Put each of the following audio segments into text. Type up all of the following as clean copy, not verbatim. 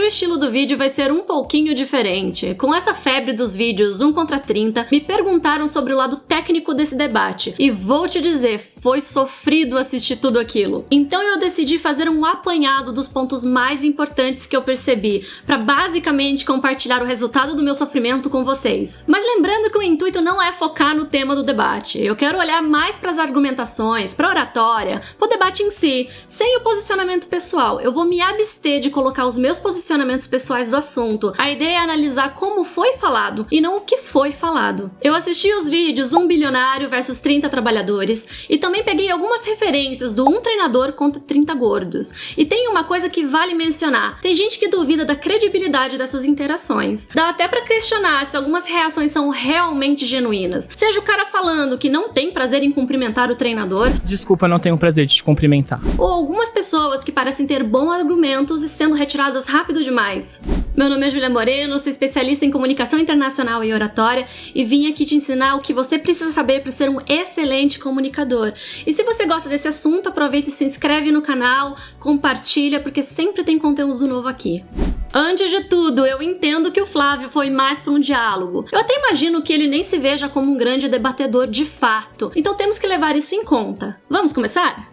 estilo do vídeo vai ser um pouquinho diferente. Com essa febre dos vídeos 1 contra 30, me perguntaram sobre o lado técnico desse debate, e vou te dizer, foi sofrido assistir tudo aquilo. Então eu decidi fazer um apanhado dos pontos mais importantes que eu percebi, para basicamente compartilhar o resultado do meu sofrimento com vocês. Mas lembrando que o intuito não é focar no tema do debate, eu quero olhar mais para as argumentações, para a oratória, para o debate em si, sem o posicionamento pessoal. Eu vou me abster de colocar os meus posicionamentos pessoais do assunto. A ideia é analisar como foi falado e não o que foi falado. Eu assisti os vídeos 1 bilionário versus 30 trabalhadores e também peguei algumas referências do 1 treinador contra 30 gordos. E tem uma coisa que vale mencionar: tem gente que duvida da credibilidade dessas interações. Dá até pra questionar se algumas reações são realmente genuínas. Seja o cara falando que não tem prazer em cumprimentar o treinador. Desculpa, não tenho o prazer de te cumprimentar. Ou algumas pessoas que parecem ter bons argumentos e sendo retiradas rápido demais. Meu nome é Júlia Moreno, sou especialista em comunicação internacional e oratória e vim aqui te ensinar o que você precisa saber para ser um excelente comunicador. E se você gosta desse assunto, aproveita e se inscreve no canal, compartilha, porque sempre tem conteúdo novo aqui. Antes de tudo, eu entendo que o Flávio foi mais para um diálogo. Eu até imagino que ele nem se veja como um grande debatedor de fato. Então temos que levar isso em conta. Vamos começar?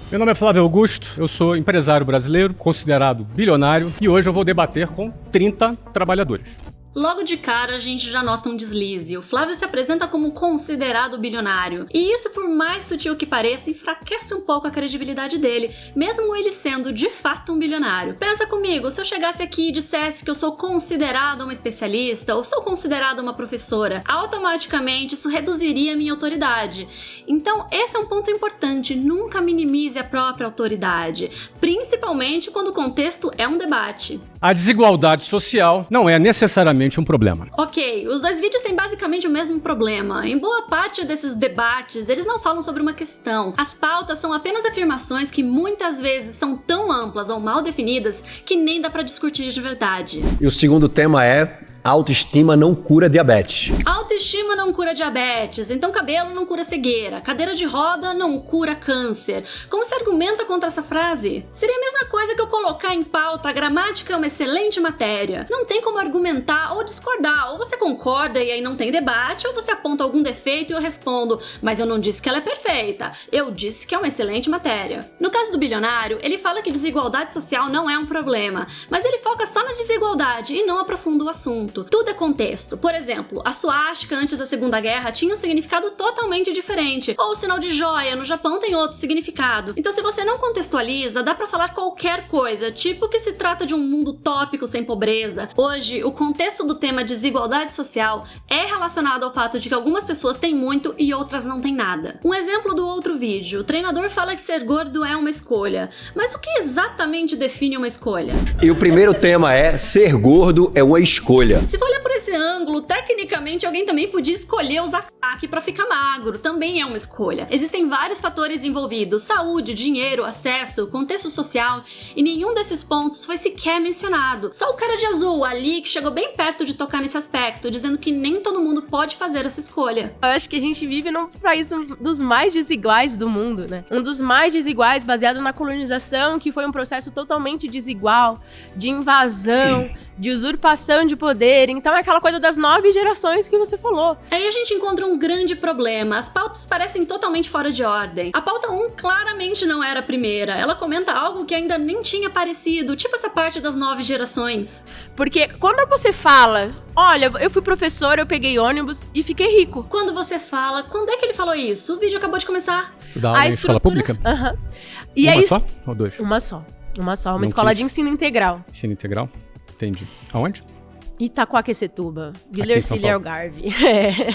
Meu nome é Flávio Augusto, eu sou empresário brasileiro, considerado bilionário, e hoje eu vou debater com 30 trabalhadores. Logo de cara a gente já nota um deslize. O Flávio se apresenta como considerado bilionário. E isso, por mais sutil que pareça, enfraquece um pouco a credibilidade dele, mesmo ele sendo de fato um bilionário. Pensa comigo, se eu chegasse aqui e dissesse que eu sou considerado uma especialista ou sou considerada uma professora, automaticamente isso reduziria a minha autoridade. Então esse é um ponto importante, nunca minimize a própria autoridade, principalmente quando o contexto é um debate. A desigualdade social não é necessariamente um problema. Ok, os dois vídeos têm basicamente o mesmo problema. Em boa parte desses debates, eles não falam sobre uma questão. As pautas são apenas afirmações que muitas vezes são tão amplas ou mal definidas que nem dá pra discutir de verdade. E o segundo tema é: autoestima não cura diabetes. Autoestima não cura diabetes, então cabelo não cura cegueira, cadeira de roda não cura câncer. Como se argumenta contra essa frase? Seria a mesma coisa que eu colocar em pauta: a gramática é uma excelente matéria. Não tem como argumentar ou discordar, ou você concorda e aí não tem debate, ou você aponta algum defeito e eu respondo: mas eu não disse que ela é perfeita, eu disse que é uma excelente matéria. No caso do bilionário, ele fala que desigualdade social não é um problema, mas ele foca só na desigualdade e não aprofunda o assunto. Tudo é contexto. Por exemplo, a suástica antes da Segunda Guerra tinha um significado totalmente diferente, ou o sinal de joia no Japão tem outro significado. Então se você não contextualiza, dá pra falar qualquer coisa, tipo que se trata de um mundo utópico sem pobreza. Hoje, o contexto do tema desigualdade social é relacionado ao fato de que algumas pessoas têm muito e outras não têm nada. Um exemplo do outro vídeo: o treinador fala que ser gordo é uma escolha. Mas o que exatamente define uma escolha? E o primeiro tema é: ser gordo é uma escolha. Se for olhar por esse ângulo, tecnicamente alguém também podia escolher usar crack pra ficar magro, também é uma escolha. Existem vários fatores envolvidos: saúde, dinheiro, acesso, contexto social, e nenhum desses pontos foi sequer mencionado. Só o cara de azul ali que chegou bem perto de tocar nesse aspecto, dizendo que nem todo mundo pode fazer essa escolha. Eu acho que a gente vive num país dos mais desiguais do mundo, né? Um dos mais desiguais, baseado na colonização, que foi um processo totalmente desigual, de invasão, de usurpação de poder. Então é aquela coisa das 9 gerações que você falou. Aí a gente encontra um grande problema: as pautas parecem totalmente fora de ordem. A pauta 1 claramente não era a primeira, ela comenta algo que ainda nem tinha aparecido, tipo essa parte das 9 gerações. Porque quando você fala: olha, eu fui professor, eu peguei ônibus e fiquei rico. Quando você fala: quando é que ele falou isso? O vídeo acabou de começar. Tu dá aula em escola pública? Aham. E uma aí... só ou 2? Uma só. Uma Não escola quis. de ensino integral. Ensino integral? Entendi. Aonde? Itacoaquecetuba, Vila Aqui em São Ercília Paulo. Algarve.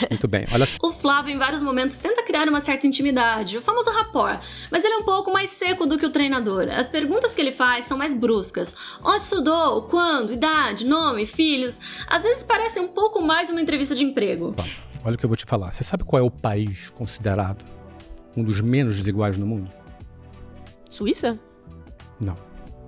Muito bem, olha só. O Flávio, em vários momentos, tenta criar uma certa intimidade, o famoso rapport, mas ele é um pouco mais seco do que o treinador. As perguntas que ele faz são mais bruscas. Onde estudou? Quando? Idade? Nome? Filhos? Às vezes parece um pouco mais uma entrevista de emprego. Bom, olha o que eu vou te falar. Você sabe qual é o país considerado um dos menos desiguais no mundo? Suíça? Não.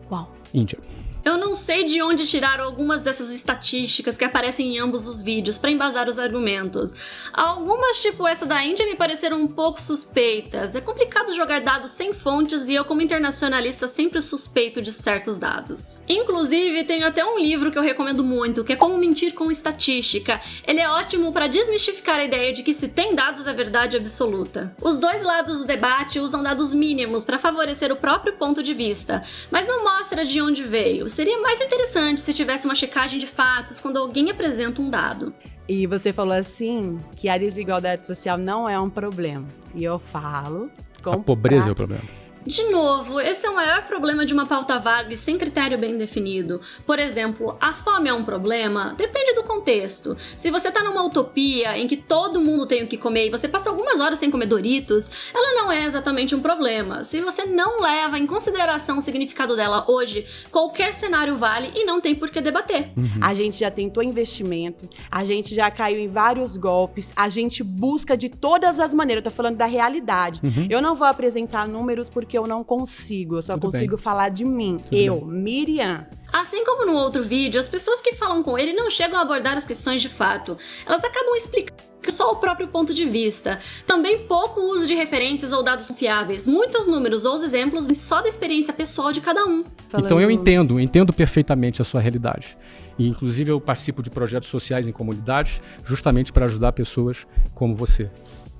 Qual? Índia. Eu não sei de onde tiraram algumas dessas estatísticas que aparecem em ambos os vídeos para embasar os argumentos. Algumas, tipo essa da Índia, me pareceram um pouco suspeitas. É complicado jogar dados sem fontes e eu, como internacionalista, sempre suspeito de certos dados. Inclusive, tem até um livro que eu recomendo muito, que é Como Mentir com Estatística. Ele é ótimo para desmistificar a ideia de que se tem dados é verdade absoluta. Os dois lados do debate usam dados mínimos para favorecer o próprio ponto de vista, mas não mostra de onde veio. Seria mais interessante se tivesse uma checagem de fatos quando alguém apresenta um dado. E você falou assim, que a desigualdade social não é um problema. E eu falo... A pobreza é o problema. De novo, esse é o maior problema de uma pauta vaga e sem critério bem definido. Por exemplo, a fome é um problema? Depende do contexto. Se você tá numa utopia em que todo mundo tem o que comer e você passa algumas horas sem comer Doritos, ela não é exatamente um problema. Se você não leva em consideração o significado dela hoje, qualquer cenário vale e não tem por que debater. A gente já tentou investimento, a gente já caiu em vários golpes, a gente busca de todas as maneiras, eu tô falando da realidade. Eu não vou apresentar números porque eu não consigo, eu só consigo falar de mim. Miriam. Assim como no outro vídeo, as pessoas que falam com ele não chegam a abordar as questões de fato. Elas acabam explicando só o próprio ponto de vista. Também pouco uso de referências ou dados confiáveis. Muitos números ou exemplos só da experiência pessoal de cada um. Então eu entendo perfeitamente a sua realidade. E inclusive eu participo de projetos sociais em comunidades justamente para ajudar pessoas como você.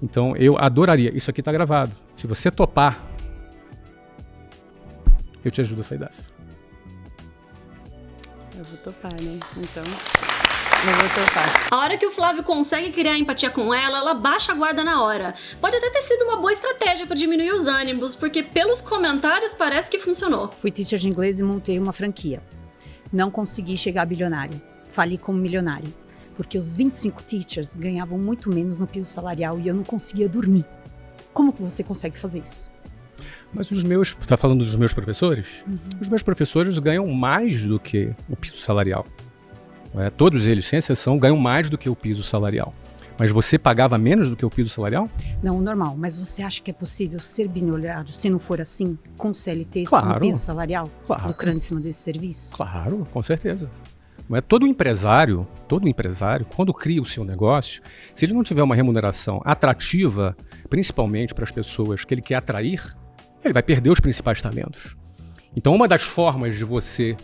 Então eu adoraria, isso aqui está gravado. Se você topar, eu te ajudo a sair dessa. Eu vou topar, né? Então, eu vou topar. A hora que o Flávio consegue criar empatia com ela baixa a guarda na hora. Pode até ter sido uma boa estratégia para diminuir os ânimos, porque pelos comentários parece que funcionou. Fui teacher de inglês e montei uma franquia. Não consegui chegar a bilionário. Fali como milionário. Porque os 25 teachers ganhavam muito menos no piso salarial e eu não conseguia dormir. Como que você consegue fazer isso? Mas tá falando dos meus professores? Os meus professores ganham mais do que o piso salarial. Todos eles, sem exceção, ganham mais do que o piso salarial. Mas você pagava menos do que o piso salarial? Não, normal. Mas você acha que é possível ser bilionário se não for assim? Com CLT, claro, sem piso salarial? Claro. Lucrando em cima desse serviço? Claro, com certeza. Não é todo empresário, quando cria o seu negócio, se ele não tiver uma remuneração atrativa, principalmente para as pessoas que ele quer atrair, ele vai perder os principais talentos. Então, uma das formas de você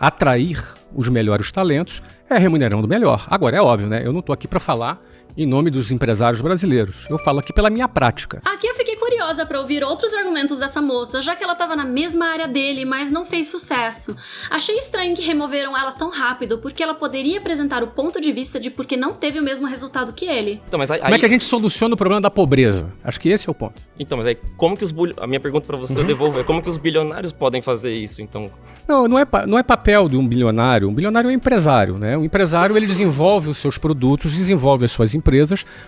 atrair os melhores talentos é remunerando melhor. Agora, é óbvio, né? Eu não estou aqui para falar em nome dos empresários brasileiros. Eu falo aqui pela minha prática. Aqui eu fiquei curiosa para ouvir outros argumentos dessa moça, já que ela estava na mesma área dele, mas não fez sucesso. Achei estranho que removeram ela tão rápido, porque ela poderia apresentar o ponto de vista de porque não teve o mesmo resultado que ele. Então, mas aí... Como é que a gente soluciona o problema da pobreza? Acho que esse é o ponto. Então, mas aí como que a minha pergunta para você eu devolvo é como que os bilionários podem fazer isso, então? Não é papel de um bilionário. Um bilionário é um empresário, né? O empresário, ele desenvolve os seus produtos, desenvolve as suas empresas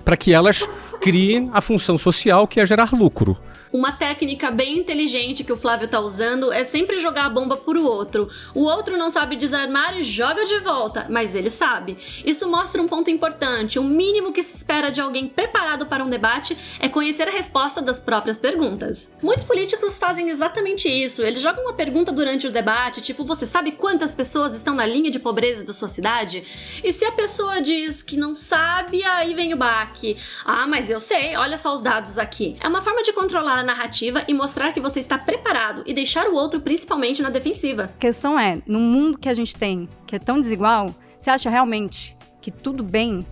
para que elas criem a função social que é gerar lucro. Uma técnica bem inteligente que o Flávio tá usando é sempre jogar a bomba pro outro. O outro não sabe desarmar e joga de volta, mas ele sabe. Isso mostra um ponto importante. O mínimo que se espera de alguém preparado para um debate é conhecer a resposta das próprias perguntas. Muitos políticos fazem exatamente isso. Eles jogam uma pergunta durante o debate, tipo, você sabe quantas pessoas estão na linha de pobreza da sua cidade? E se a pessoa diz que não sabe, aí vem o baque. Ah, mas eu sei, olha só os dados aqui. É uma forma de controlar a narrativa e mostrar que você está preparado e deixar o outro principalmente na defensiva. A questão é, no mundo que a gente tem, que é tão desigual, você acha realmente que tudo bem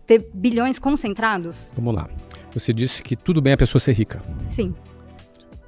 ter bilhões concentrados? Vamos lá. Você disse que tudo bem a pessoa ser rica. Sim.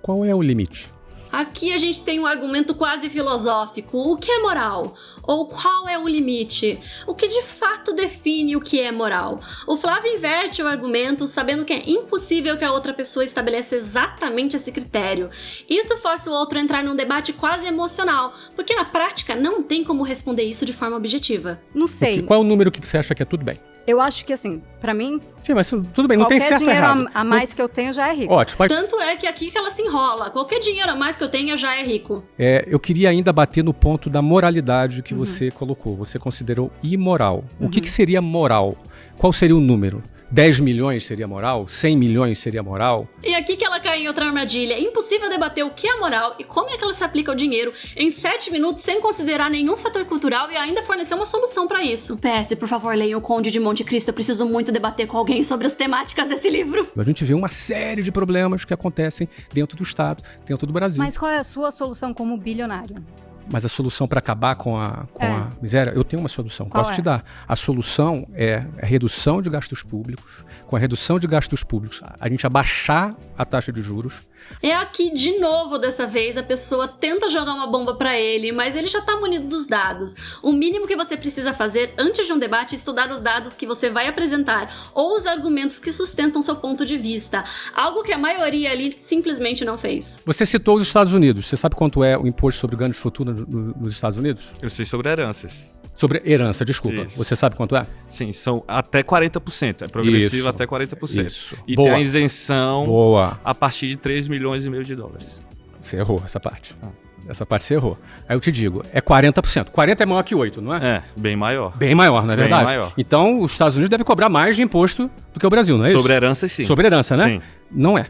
Qual é o limite? Aqui a gente tem um argumento quase filosófico. O que é moral? Ou qual é o limite? O que de fato define o que é moral? O Flávio inverte o argumento sabendo que é impossível que a outra pessoa estabeleça exatamente esse critério. Isso força o outro a entrar num debate quase emocional, porque na prática não tem como responder isso de forma objetiva. Não sei. Qual é o número que você acha que é tudo bem? Eu acho que, assim, pra mim... Sim, mas tudo bem, não tem certo ou errado. Qualquer dinheiro a mais que eu tenho já é rico. Ótimo. Tanto é que aqui que ela se enrola. Qualquer dinheiro a mais que eu tenha já é rico. Eu queria ainda bater no ponto da moralidade que você colocou. Você considerou imoral. O que seria moral? Qual seria o número? 10 milhões seria moral? 100 milhões seria moral? E aqui que ela cai em outra armadilha. É impossível debater o que é moral e como é que ela se aplica ao dinheiro em 7 minutos sem considerar nenhum fator cultural e ainda fornecer uma solução pra isso. PS, por favor, leiam o Conde de Monte Cristo. Eu preciso muito debater com alguém sobre as temáticas desse livro. A gente vê uma série de problemas que acontecem dentro do Estado, dentro do Brasil. Mas qual é a sua solução como bilionário? Mas a solução para acabar com a miséria, eu tenho uma solução, Qual posso te dar. A solução é a redução de gastos públicos. Com a redução de gastos públicos, a gente abaixar a taxa de juros. É aqui, de novo, dessa vez, a pessoa tenta jogar uma bomba pra ele, mas ele já tá munido dos dados. O mínimo que você precisa fazer antes de um debate é estudar os dados que você vai apresentar ou os argumentos que sustentam seu ponto de vista. Algo que a maioria ali simplesmente não fez. Você citou os Estados Unidos. Você sabe quanto é o imposto sobre ganho de fortuna nos Estados Unidos? Eu sei sobre heranças. Sobre herança, desculpa. Isso. Você sabe quanto é? Sim, são até 40%. É progressivo Isso. até 40%. Isso. E Boa. tem a isenção Boa. a partir de 3 milhões e meio de dólares. Você errou essa parte. Essa parte você errou. Aí eu te digo, é 40%. 40 é maior que 8, não é? É, bem maior. Bem maior, não é Bem verdade? maior. Então, os Estados Unidos devem cobrar mais de imposto do que o Brasil, não é Sobre isso? heranças, sim. Sobre herança, né? Sim. Não é.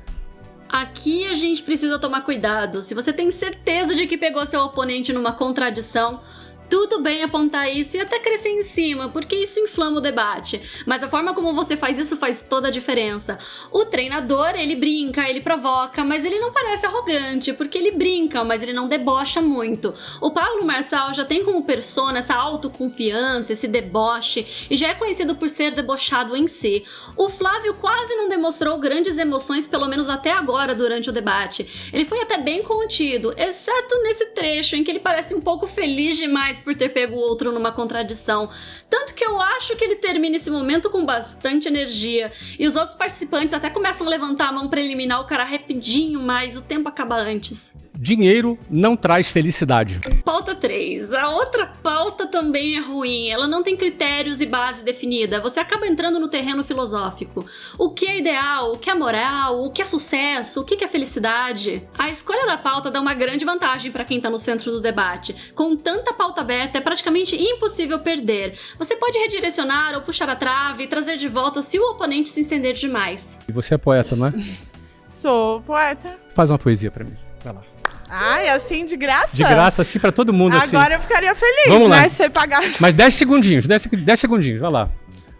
Aqui a gente precisa tomar cuidado. Se você tem certeza de que pegou seu oponente numa contradição, tudo bem apontar isso e até crescer em cima, porque isso inflama o debate. Mas a forma como você faz isso faz toda a diferença. O treinador, ele brinca, ele provoca, mas ele não parece arrogante, porque ele brinca, mas ele não debocha muito. O Pablo Marçal já tem como persona essa autoconfiança, esse deboche, e já é conhecido por ser debochado em si. O Flávio quase não demonstrou grandes emoções, pelo menos até agora, durante o debate. Ele foi até bem contido, exceto nesse trecho em que ele parece um pouco feliz demais por ter pego o outro numa contradição. Tanto que eu acho que ele termina esse momento com bastante energia. E os outros participantes até começam a levantar a mão pra eliminar o cara rapidinho, mas o tempo acaba antes. Dinheiro não traz felicidade. Pauta 3. A outra pauta também é ruim. Ela não tem critérios e base definida. Você acaba entrando no terreno filosófico. O que é ideal? O que é moral? O que é sucesso? O que é felicidade? A escolha da pauta dá uma grande vantagem para quem tá no centro do debate. Com tanta pauta aberta, é praticamente impossível perder. Você pode redirecionar ou puxar a trave e trazer de volta se o oponente se estender demais. E você é poeta, não é? Sou poeta. Faz uma poesia pra mim. Vai lá. Ai, assim, de graça? De graça, assim, pra todo mundo, assim. Agora eu ficaria feliz, Vamos lá. né? Se você pagasse. Mas 10 segundinhos, 10 segundinhos, vai lá.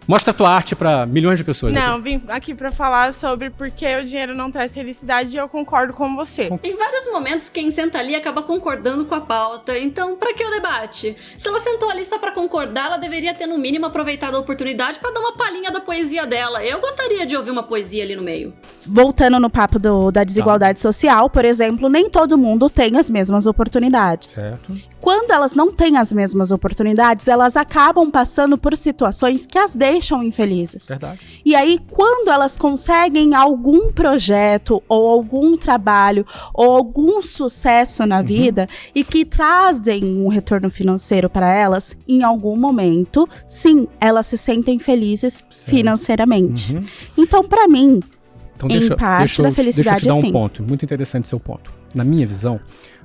Mostra a tua arte pra milhões de pessoas. Não, aqui. vim aqui pra falar sobre por que o dinheiro não traz felicidade e eu concordo com você. Em vários momentos, quem senta ali acaba concordando com a pauta. Então, pra que o debate? Se ela sentou ali só pra concordar, ela deveria ter no mínimo aproveitado a oportunidade pra dar uma palhinha da poesia dela. Eu gostaria de ouvir uma poesia ali no meio. Voltando no papo da desigualdade social, por exemplo, nem todo mundo tem as mesmas oportunidades. Certo. Quando elas não têm as mesmas oportunidades, elas acabam passando por situações que as deixam infelizes. Verdade. E aí, quando elas conseguem algum projeto, ou algum trabalho, ou algum sucesso na vida, e que trazem um retorno financeiro para elas, em algum momento, sim, elas se sentem felizes financeiramente. Então, para mim, Então, em parte da felicidade, deixa eu te dar sim. um ponto, muito interessante seu ponto. Na minha visão,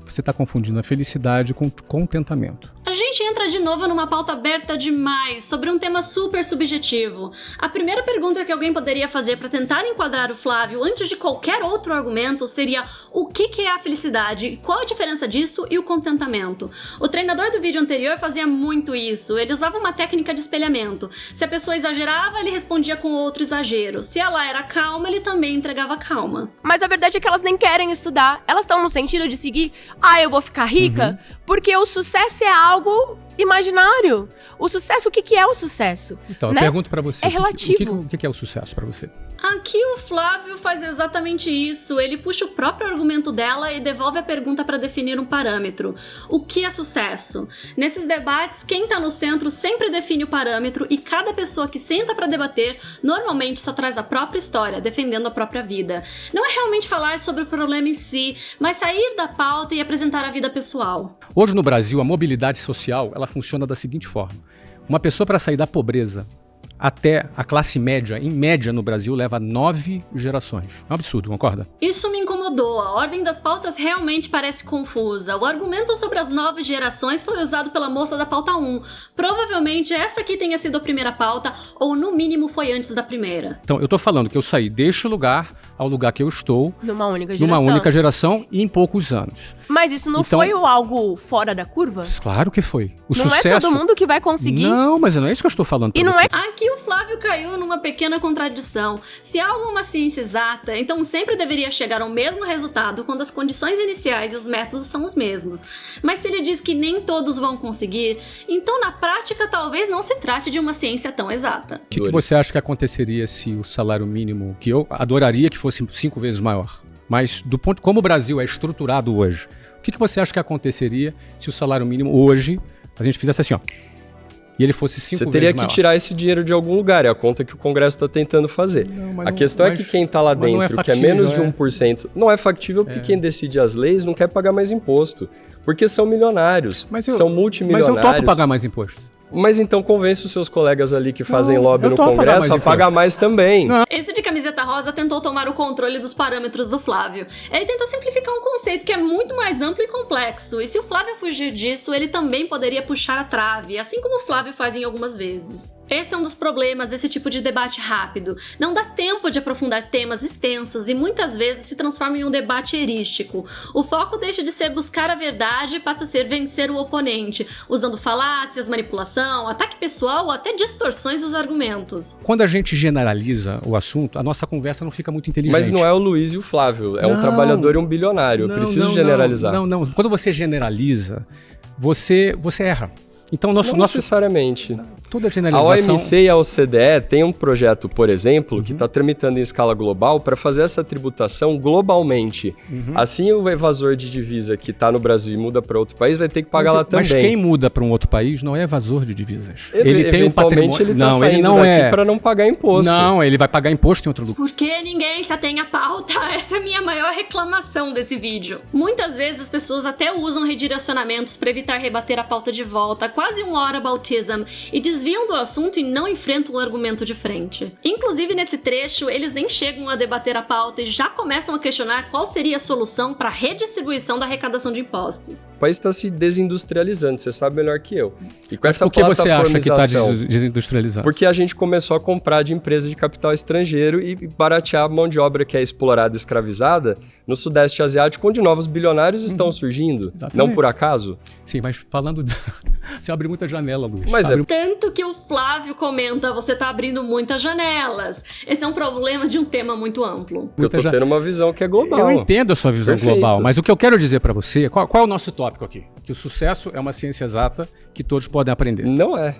você está confundindo a felicidade com contentamento. A gente entra de novo numa pauta aberta demais, sobre um tema super subjetivo. A primeira pergunta que alguém poderia fazer para tentar enquadrar o Flávio antes de qualquer outro argumento seria: o que é a felicidade? Qual a diferença disso e o contentamento? O treinador do vídeo anterior fazia muito isso. Ele usava uma técnica de espelhamento. Se a pessoa exagerava, ele respondia com outro exagero. Se ela era calma, ele também entregava calma. Mas a verdade é que elas nem querem estudar. Elas estão no sentido de seguir: eu vou ficar rica, porque o sucesso é algo imaginário. O sucesso, o que é o sucesso? Então, né? eu pergunto pra você. É relativo. O que é o sucesso pra você? Aqui o Flávio faz exatamente isso. Ele puxa o próprio argumento dela e devolve a pergunta para definir um parâmetro. O que é sucesso? Nesses debates, quem tá no centro sempre define o parâmetro e cada pessoa que senta para debater normalmente só traz a própria história, defendendo a própria vida. Não é realmente falar sobre o problema em si, mas sair da pauta e apresentar a vida pessoal. Hoje no Brasil, a mobilidade social ela funciona da seguinte forma. Uma pessoa para sair da pobreza até a classe média, em média no Brasil, leva 9 gerações. É um absurdo, concorda? Isso me incomodou. A ordem das pautas realmente parece confusa. O argumento sobre as 9 gerações foi usado pela moça da pauta 1. Provavelmente essa aqui tenha sido a primeira pauta, ou no mínimo foi antes da primeira. Então, eu tô falando que eu saí deste lugar ao lugar que eu estou. Numa única geração E em poucos anos. Mas isso não foi algo fora da curva? Claro que foi. O não sucesso... é todo mundo que vai conseguir. Não, mas não é isso que eu estou falando pra E não você. Aqui o Flávio caiu numa pequena contradição. Se há uma ciência exata, então sempre deveria chegar ao mesmo resultado quando as condições iniciais e os métodos são os mesmos. Mas se ele diz que nem todos vão conseguir, então na prática talvez não se trate de uma ciência tão exata. O que você acha que aconteceria se o salário mínimo, que eu adoraria que fosse 5 vezes maior, mas do ponto como o Brasil é estruturado hoje, o que você acha que aconteceria se o salário mínimo hoje, a gente fizesse assim, ó, e ele fosse 5 vezes maior? Você teria que tirar esse dinheiro de algum lugar, é a conta que o Congresso está tentando fazer. A questão é que quem está lá dentro, que é menos de 1%, não é factível porque quem decide as leis não quer pagar mais imposto. Porque são milionários, são multimilionários. Mas eu topo pagar mais imposto. Mas então convence os seus colegas ali que fazem lobby no Congresso a pagar mais também. Esse de camiseta rosa tentou tomar o controle dos parâmetros do Flávio. Ele tentou simplificar um conceito que é muito mais amplo e complexo. E se o Flávio fugir disso, ele também poderia puxar a trave, assim como o Flávio faz em algumas vezes. Esse é um dos problemas desse tipo de debate rápido. Não dá tempo de aprofundar temas extensos e muitas vezes se transforma em um debate erístico. O foco deixa de ser buscar a verdade e passa a ser vencer o oponente, usando falácias, manipulação, ataque pessoal ou até distorções dos argumentos. Quando a gente generaliza o assunto, a nossa conversa não fica muito inteligente. Mas não é o Luiz e o Flávio, é um trabalhador e um bilionário. Eu preciso generalizar. Não. Quando você generaliza, você erra. Então, não necessariamente. Toda generalização... A OMC e a OCDE tem um projeto, por exemplo, que está tramitando em escala global para fazer essa tributação globalmente. Assim, o evasor de divisa que está no Brasil e muda para outro país vai ter que pagar lá também. Mas quem muda para um outro país não é evasor de divisas. Ele tem um patrimônio... Ele está saindo daqui para não pagar imposto. Não, ele vai pagar imposto em outro lugar. Por que ninguém se atém à pauta? Essa é a minha maior reclamação desse vídeo. Muitas vezes as pessoas até usam redirecionamentos para evitar rebater a pauta de volta, quase um whataboutism, e desviam do assunto e não enfrentam o argumento de frente. Inclusive, nesse trecho, eles nem chegam a debater a pauta e já começam a questionar qual seria a solução para a redistribuição da arrecadação de impostos. O país está se desindustrializando, você sabe melhor que eu. E com essa por que você acha que está plataformização, desindustrializando? Porque a gente começou a comprar de empresa de capital estrangeiro e baratear a mão de obra que é explorada e escravizada no Sudeste Asiático, onde novos bilionários estão surgindo. Exatamente. Não por acaso? Sim, mas falando... Você abre muita janela, Luiz. Mas Tanto que o Flávio comenta, você tá abrindo muitas janelas. Esse é um problema de um tema muito amplo. Eu tô tendo uma visão que é global. Eu entendo a sua visão global, mas o que eu quero dizer pra você... Qual é o nosso tópico aqui? Que o sucesso é uma ciência exata que todos podem aprender. Não é.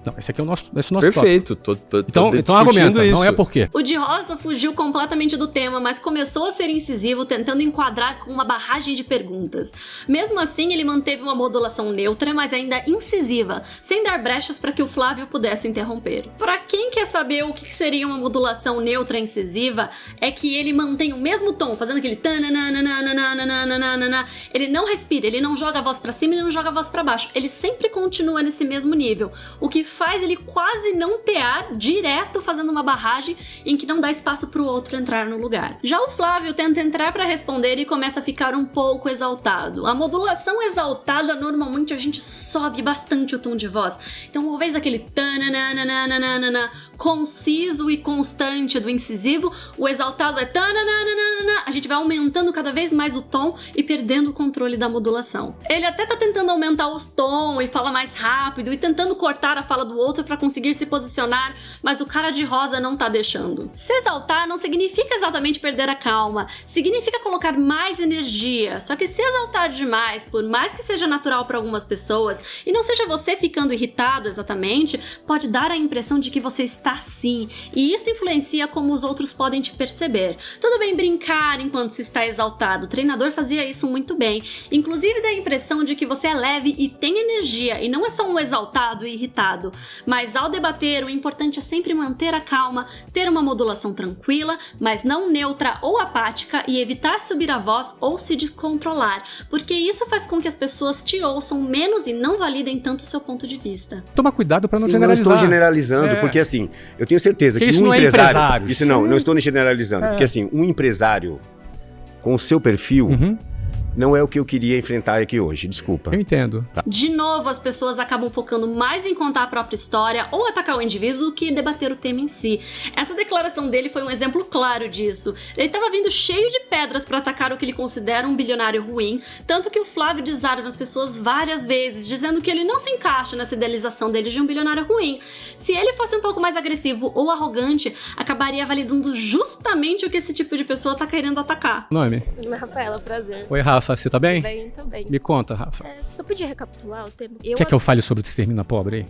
Não, esse aqui é o nosso tópico. Perfeito. Então argumenta, isso. não é por quê. O de rosa fugiu completamente do tema, mas começou a ser incisivo, tentando enquadrar com uma barragem de perguntas. Mesmo assim, ele manteve uma modulação neutra, mas ainda incisiva, sem dar brechas para que o Flávio pudesse interromper. Para quem quer saber o que seria uma modulação neutra e incisiva, é que ele mantém o mesmo tom, fazendo aquele tananana. Ele não respira, ele não joga a voz para cima, ele não joga a voz para baixo. Ele sempre continua nesse mesmo nível, o que faz ele quase não ter ar, direto fazendo uma barragem em que não dá espaço para o outro entrar no lugar. Já o Flávio tenta entrar para responder e começa a ficar um pouco exaltado. A modulação exaltada, normalmente a gente sobe bastante o tom de voz. Então, uma vez aquele tananana, conciso e constante do incisivo, o exaltado é tananana, a gente vai aumentando cada vez mais o tom e perdendo o controle da modulação. Ele até tá tentando aumentar os tons e fala mais rápido e tentando cortar a fala do outro para conseguir se posicionar, mas o cara de rosa não tá deixando. Se exaltar não significa exatamente perder a calma, significa colocar mais energia, só que se exaltar demais, por mais que seja natural para algumas pessoas, e não seja você ficando irritado exatamente, pode dar a impressão de que você está assim, e isso influencia como os outros podem te perceber. Tudo bem brincar enquanto se está exaltado, o treinador fazia isso muito bem, inclusive dá a impressão de que você é leve e tem energia, e não é só um exaltado e irritado. lado. Mas ao debater, o importante é sempre manter a calma, ter uma modulação tranquila, mas não neutra ou apática e evitar subir a voz ou se descontrolar, porque isso faz com que as pessoas te ouçam menos e não validem tanto o seu ponto de vista. Toma cuidado para não Sim, generalizar. Não estou generalizando, porque assim, eu tenho certeza que isso um não empresário... É isso não estou generalizando, porque assim, um empresário com o seu perfil... Não é o que eu queria enfrentar aqui hoje, desculpa. Eu entendo. De novo, as pessoas acabam focando mais em contar a própria história ou atacar o indivíduo do que debater o tema em si. Essa declaração dele foi um exemplo claro disso. Ele estava vindo cheio de pedras para atacar o que ele considera um bilionário ruim, tanto que o Flávio desarma as pessoas várias vezes, dizendo que ele não se encaixa nessa idealização dele de um bilionário ruim. Se ele fosse um pouco mais agressivo ou arrogante, acabaria validando justamente o que esse tipo de pessoa tá querendo atacar. Nome? Meu nome é Rafaela, prazer. Oi, Rafa, você tá bem? Tô bem. Me conta, Rafa. Só podia recapitular o tema? Quer que eu fale sobre o Extermina Pobre aí?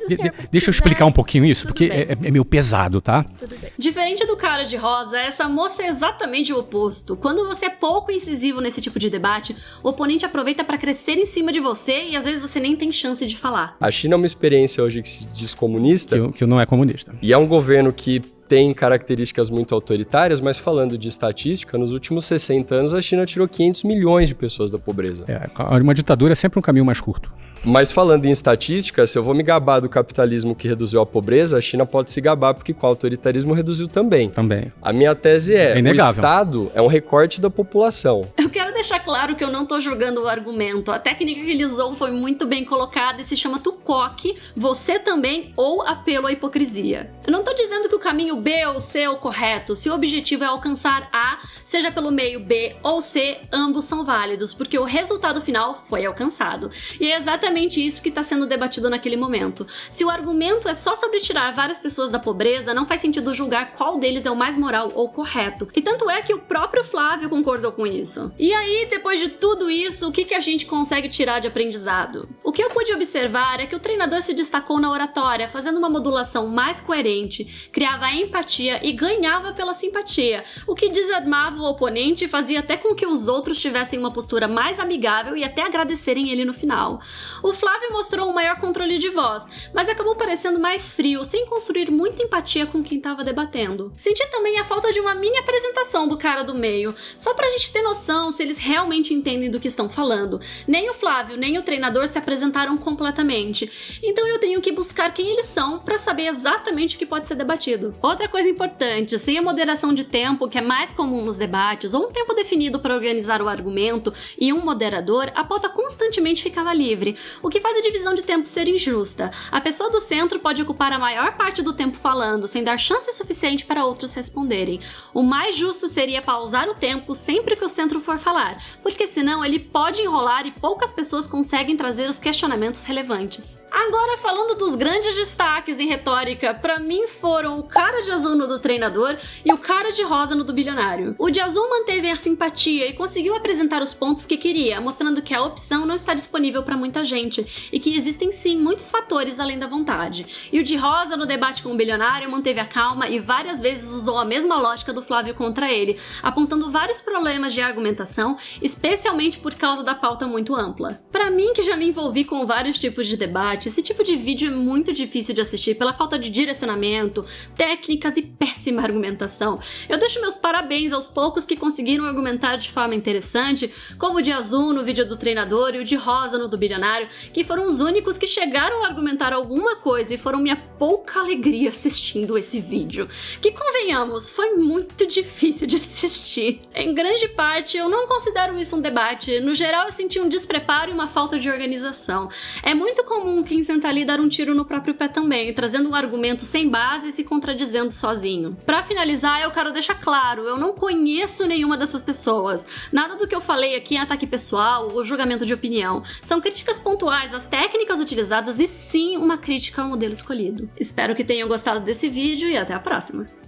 Deixa eu quiser, explicar um pouquinho isso, porque é meio pesado, tá? Tudo bem. Diferente do cara de rosa, essa moça é exatamente o oposto. Quando você é pouco incisivo nesse tipo de debate, o oponente aproveita para crescer em cima de você e às vezes você nem tem chance de falar. A China é uma experiência hoje que se diz comunista. Que não é comunista. E é um governo que tem características muito autoritárias, mas falando de estatística, nos últimos 60 anos a China tirou 500 milhões de pessoas da pobreza. Uma ditadura é sempre um caminho mais curto. Mas falando em estatística, se eu vou me gabar do capitalismo que reduziu a pobreza, a China pode se gabar porque com o autoritarismo reduziu também. Também. A minha tese é inegável. O Estado é um recorte da população. Eu quero deixar claro que eu não tô jogando o argumento. A técnica que ele usou foi muito bem colocada e se chama tucoque, você também ou apelo à hipocrisia. Eu não tô dizendo que o caminho B ou C é o correto. Se o objetivo é alcançar A, seja pelo meio B ou C, ambos são válidos, porque o resultado final foi alcançado. E é exatamente isso que está sendo debatido naquele momento. Se o argumento é só sobre tirar várias pessoas da pobreza, não faz sentido julgar qual deles é o mais moral ou correto. E tanto é que o próprio Flávio concordou com isso. E aí, depois de tudo isso, o que a gente consegue tirar de aprendizado? O que eu pude observar é que o treinador se destacou na oratória, fazendo uma modulação mais coerente, criava empatia e ganhava pela simpatia, o que desarmava o oponente e fazia até com que os outros tivessem uma postura mais amigável e até agradecerem ele no final. O Flávio mostrou um maior controle de voz, mas acabou parecendo mais frio, sem construir muita empatia com quem estava debatendo. Senti também a falta de uma mini apresentação do cara do meio, só pra gente ter noção se eles realmente entendem do que estão falando. Nem o Flávio, nem o treinador se apresentaram completamente, então eu tenho que buscar quem eles são pra saber exatamente o que pode ser debatido. Outra coisa importante, sem a moderação de tempo, que é mais comum nos debates, ou um tempo definido para organizar o argumento e um moderador, a pauta constantemente ficava livre, o que faz a divisão de tempo ser injusta. A pessoa do centro pode ocupar a maior parte do tempo falando, sem dar chance suficiente para outros responderem. O mais justo seria pausar o tempo sempre que o centro for falar, porque senão ele pode enrolar e poucas pessoas conseguem trazer os questionamentos relevantes. Agora, falando dos grandes destaques em retórica, pra mim foram o cara de azul no do treinador e o cara de rosa no do bilionário. O de azul manteve a simpatia e conseguiu apresentar os pontos que queria, mostrando que a opção não está disponível para muita gente e que existem sim muitos fatores além da vontade. E o de rosa no debate com o bilionário manteve a calma e várias vezes usou a mesma lógica do Flávio contra ele, apontando vários problemas de argumentação, especialmente por causa da pauta muito ampla. Pra mim, que já me envolvi com vários tipos de debate, esse tipo de vídeo é muito difícil de assistir pela falta de direcionamento, técnicas e péssima argumentação. Eu deixo meus parabéns aos poucos que conseguiram argumentar de forma interessante, como o de azul no vídeo do treinador e o de rosa no do bilionário, que foram os únicos que chegaram a argumentar alguma coisa e foram minha pouca alegria assistindo esse vídeo. Que, convenhamos, foi muito difícil de assistir. Em grande parte, eu não considero isso um debate. No geral, eu senti um despreparo e uma falta de organização. É muito comum quem senta ali dar um tiro no próprio pé também, trazendo um argumento sem base e se contradizendo sozinho. Pra finalizar, eu quero deixar claro, eu não conheço nenhuma dessas pessoas. Nada do que eu falei aqui é ataque pessoal ou julgamento de opinião. São críticas pontuais às técnicas utilizadas e sim uma crítica ao modelo escolhido. Espero que tenham gostado desse vídeo e até a próxima!